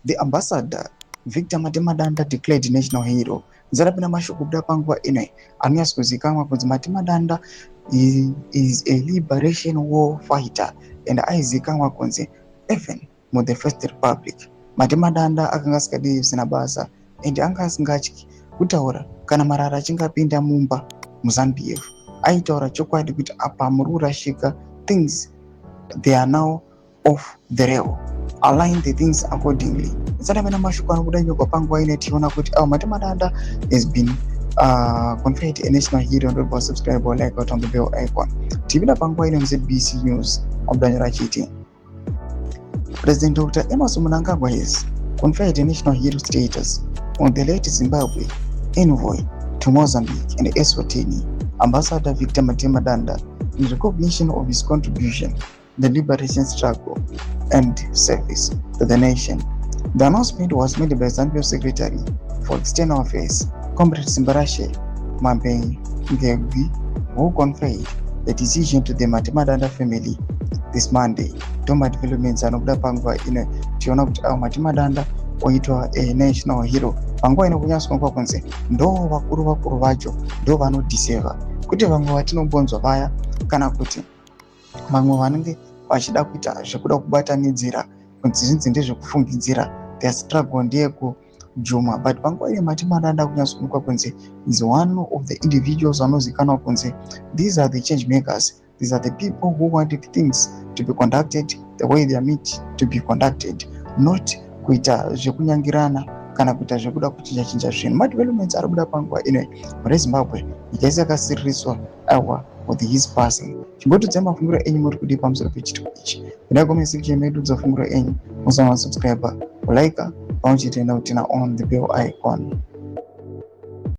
The ambassador Victor Matemadanda declared national hero. Zarapina mashukubda panguva ino anoyatsikuzikanwa kunzi Matemadanda is a liberation war fighter and aizikanwa kunzi even mu the first republic. Matemadanda akanga asikadi zvisina basa and anga asingatyi kutaura kana marara achingapinda mumba muZANU-PF. Aitaura chokwadi kuti apa muri kurashika, things they are now off the rail, align the things accordingly. Zarapina mashoko anobuda nyogwa panguva ino tiona kuti Matemadanda has been conferred a national hero. Don't forget to subscribe or like out on the bell icon. TV panguva ino ZVAITWA news obdanyira chiti. President Dr. Mnangagwa has conferred a national hero status on the late Zimbabwe envoy to Mozambique and Eswatini, Ambassador Victor Matemadanda, in recognition of his contribution in the liberation struggle and service to the nation. The announcement was made by ZANU-PF Secretary for External Affairs, Comrade Simbarashe Mnangagwa, who conveyed the decision to the Matemadanda family this Monday. Toma developments anobuda panguva ino tiona kuti Matemadanda oitwa a national hero. Panguva ino kunyatsonga kunzi ndo vakuru vacho ndo vanodiseva, kuti vamwe vatinobonzwa vaya kana kuti vamwe vanenge vachida kuita zvekuda kubatanidzira kunzi zvinzi ndezvekufungidzira their struggle ndeye kujuma. But panguva ino Matemadanda kunyatsonga kunzi is one of the individuals vanozikanwa kunzi these are the change makers. These are the people who wanted things to be conducted the way they are meant to be conducted, not kuita zvekunyangirana kana kuita zvekuda kuchinja zvinhu. Madevelopments ari kuda panguva ino muri Zimbabwe nyika yese yakasiriswa with his passing. Chimbotudza mafungiro enyu muri kudi pamusoro pechitiko ichi. Kudai section medu dzafungiro enyu, musamwa subscribe, like, pamwe chete nekutina on the bell icon.